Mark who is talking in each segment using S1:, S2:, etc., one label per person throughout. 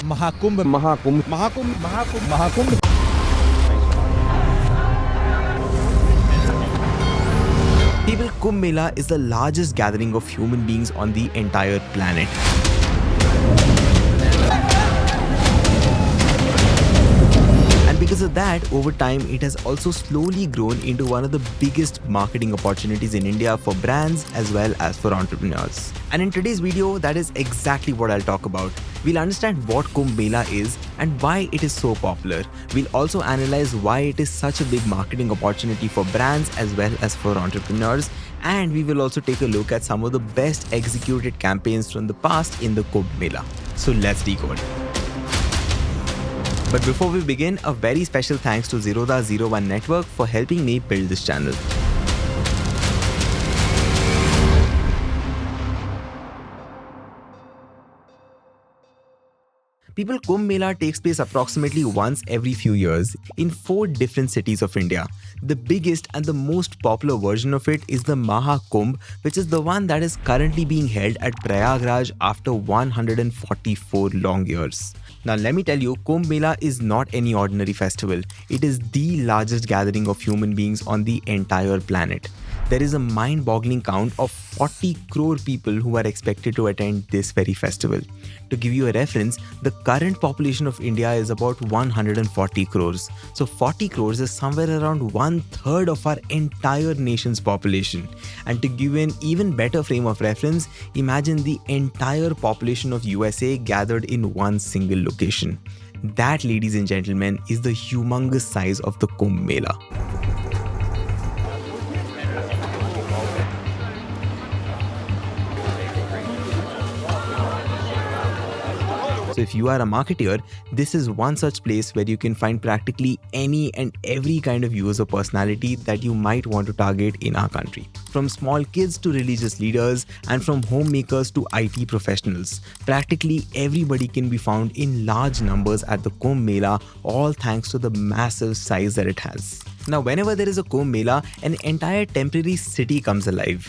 S1: Mahakumbh.
S2: Mahakumbh.
S1: Mahakumbh. Mahakumbh. Mahakumbh.
S3: People, Kumbh Mela is the largest gathering of human beings on the entire planet. And because of that, over time, it has also slowly grown into one of the biggest marketing opportunities in India for brands as well as for entrepreneurs. And in today's video, that is exactly what I'll talk about. We'll understand what Kumbh Mela is and why it is so popular. We'll also analyze why it is such a big marketing opportunity for brands as well as for entrepreneurs. And we will also take a look at some of the best executed campaigns from the past in the Kumbh Mela. So let's decode. But before we begin, a very special thanks to Zero1 Network for helping me build this channel. People, Kumbh Mela takes place approximately once every few years in 4 different cities of India. The biggest and the most popular version of it is the Mahakumbh, which is the one that is currently being held at Prayagraj after 144 long years. Now let me tell you, Kumbh Mela is not any ordinary festival. It is the largest gathering of human beings on the entire planet. There is a mind-boggling count of 40 crore people who are expected to attend this very festival. To give you a reference, the current population of India is about 140 crores. So 40 crores is somewhere around 1/3 of our entire nation's population. And to give you an even better frame of reference, imagine the entire population of USA gathered in one single location. That, ladies and gentlemen, is the humongous size of the Kumbh Mela. So if you are a marketer, this is one such place where you can find practically any and every kind of user personality that you might want to target in our country. From small kids to religious leaders and from homemakers to IT professionals, practically everybody can be found in large numbers at the Kumbh Mela, all thanks to the massive size that it has. Now, whenever there is a Kumbh Mela, an entire temporary city comes alive.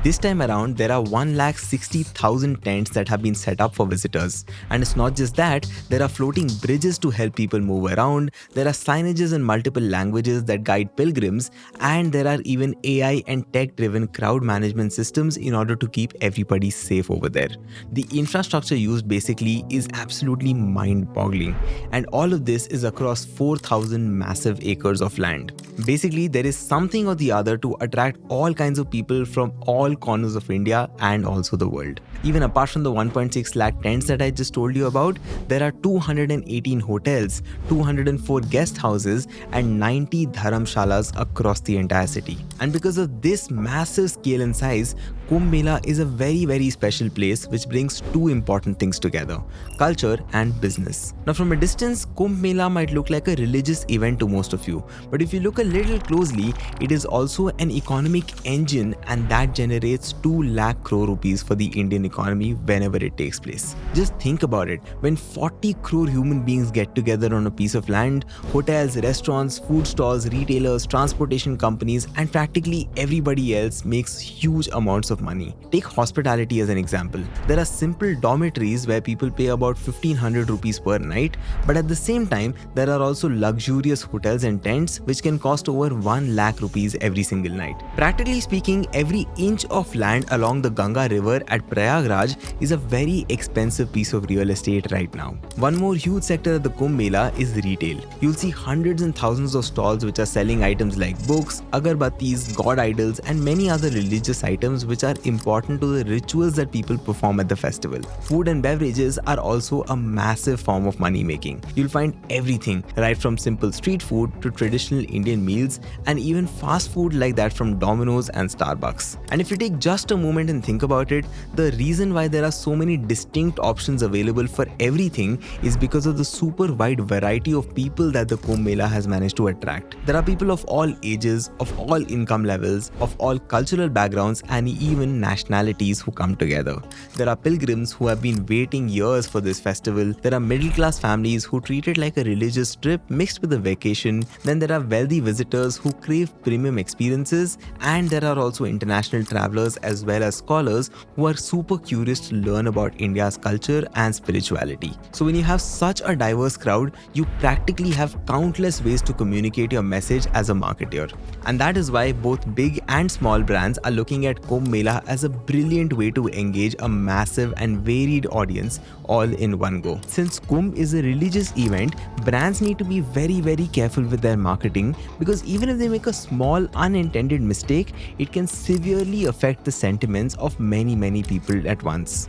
S3: This time around, there are 160,000 tents that have been set up for visitors. And it's not just that, there are floating bridges to help people move around, there are signages in multiple languages that guide pilgrims, and there are even AI and tech-driven crowd management systems in order to keep everybody safe over there. The infrastructure used basically is absolutely mind-boggling. And all of this is across 4,000 massive acres of land. Basically, there is something or the other to attract all kinds of people from all corners of India and also the world. Even apart from the 1.6 lakh tents that I just told you about, there are 218 hotels, 204 guest houses and 90 dharamshalas across the entire city. And because of this massive scale and size, Kumbh Mela is a very special place which brings 2 important things together: culture and business. Now from a distance, Kumbh Mela might look like a religious event to most of you, but if you look a little closely, it is also an economic engine, and that generates 2 lakh crore rupees for the Indian economy whenever it takes place. Just think about it. When 40 crore human beings get together on a piece of land, hotels, restaurants, food stalls, retailers, transportation companies, and practically everybody else makes huge amounts of money. Take hospitality as an example. There are simple dormitories where people pay about 1500 rupees per night, but at the same time, there are also luxurious hotels and tents which can cost over 1 lakh rupees every single night. Practically speaking, every inch of land along the Ganga river at Prayagraj is a very expensive piece of real estate right now. One more huge sector at the Kumbh Mela is retail. You'll see hundreds and thousands of stalls which are selling items like books, agarbattis, god idols, and many other religious items which are important to the rituals that people perform at the festival. Food and beverages are also a massive form of money making. You'll find everything, right from simple street food to traditional Indian meals, and even fast food like that from Domino's and Starbucks. And if you take just a moment and think about it, the reason why there are so many distinct options available for everything is because of the super wide variety of people that the Kumbh Mela has managed to attract. There are people of all ages, of all income levels, of all cultural backgrounds, and even nationalities who come together. There are pilgrims who have been waiting years for this festival. There are middle-class families who treat it like a religious trip mixed with a vacation. Then there are wealthy visitors who crave premium experiences, and there are also international travelers as well as scholars who are super super curious to learn about India's culture and spirituality. So when you have such a diverse crowd, you practically have countless ways to communicate your message as a marketer. And that is why both big and small brands are looking at Kumbh Mela as a brilliant way to engage a massive and varied audience all in one go. Since Kumbh is a religious event, brands need to be very careful with their marketing, because even if they make a small unintended mistake, it can severely affect the sentiments of many people at once.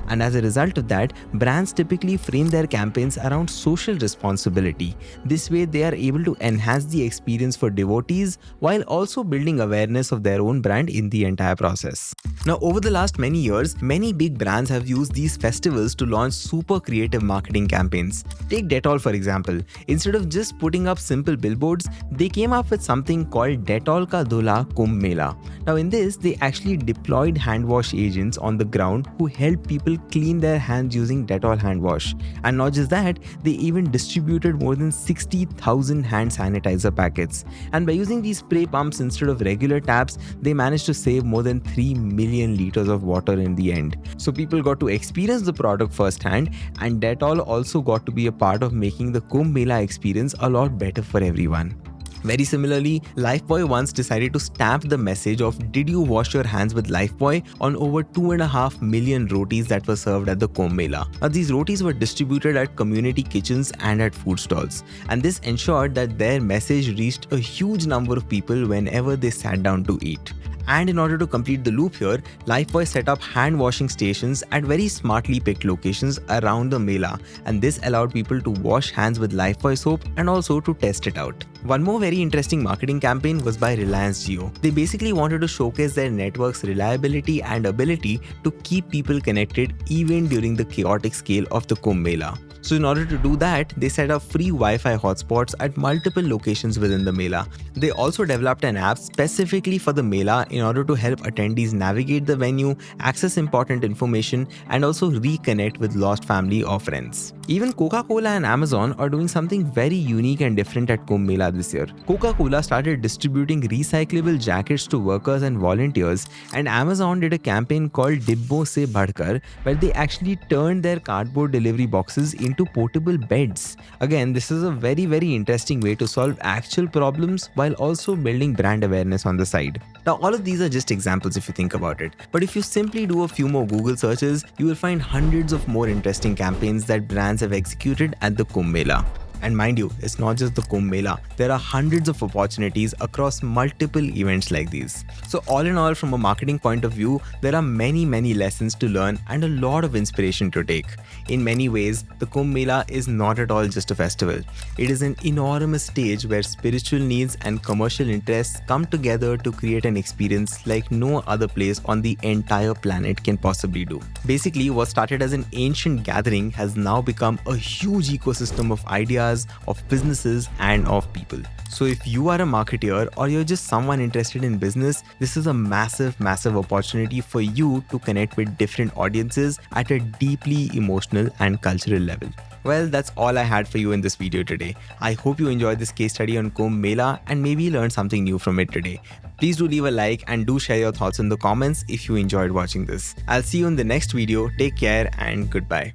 S3: And as a result of that, brands typically frame their campaigns around social responsibility. This way, they are able to enhance the experience for devotees while also building awareness of their own brand in the entire process. Now, over the last many years, many big brands have used these festivals to launch super creative marketing campaigns. Take Dettol for example. Instead of just putting up simple billboards, they came up with something called Dettol Ka Dula Kumbh Mela. Now in this, they actually deployed hand wash agents on the ground who helped people clean their hands using Dettol hand wash. And not just that, they even distributed more than 60,000 hand sanitizer packets. And by using these spray pumps instead of regular taps, they managed to save more than 3 million liters of water in the end. So people got to experience the product firsthand, and Dettol also got to be a part of making the Kumbh Mela experience a lot better for everyone. Very similarly, Lifebuoy once decided to stamp the message of "Did you wash your hands with Lifebuoy?" on over 2.5 million rotis that were served at the Kumbh Mela. Now these rotis were distributed at community kitchens and at food stalls, and this ensured that their message reached a huge number of people whenever they sat down to eat. And in order to complete the loop here, Lifebuoy set up hand washing stations at very smartly picked locations around the Mela, and this allowed people to wash hands with Lifebuoy soap and also to test it out. One more very interesting marketing campaign was by Reliance Jio. They basically wanted to showcase their network's reliability and ability to keep people connected even during the chaotic scale of the Kumbh Mela. So in order to do that, they set up free Wi-Fi hotspots at multiple locations within the Mela. They also developed an app specifically for the Mela in order to help attendees navigate the venue, access important information, and also reconnect with lost family or friends. Even Coca-Cola and Amazon are doing something very unique and different at Kumbh Mela this year. Coca-Cola started distributing recyclable jackets to workers and volunteers, and Amazon did a campaign called Dibbo Se Badhkar, where they actually turned their cardboard delivery boxes into portable beds. Again, this is a very interesting way to solve actual problems while also building brand awareness on the side. Now, all of these are just examples if you think about it, but if you simply do a few more Google searches, you will find hundreds of more interesting campaigns that brands have executed at the Kumbh Mela. And mind you, it's not just the Kumbh Mela. There are hundreds of opportunities across multiple events like these. So all in all, from a marketing point of view, there are many lessons to learn and a lot of inspiration to take. In many ways, the Kumbh Mela is not at all just a festival. It is an enormous stage where spiritual needs and commercial interests come together to create an experience like no other place on the entire planet can possibly do. Basically, what started as an ancient gathering has now become a huge ecosystem of ideas, of businesses, and of people. So if you are a marketer or you're just someone interested in business, this is a massive opportunity for you to connect with different audiences at a deeply emotional and cultural level. Well, that's all I had for you in this video today. I hope you enjoyed this case study on Kumbh Mela and maybe learned something new from it today. Please do leave a like and do share your thoughts in the comments if you enjoyed watching this. I'll see you in the next video. Take care and goodbye.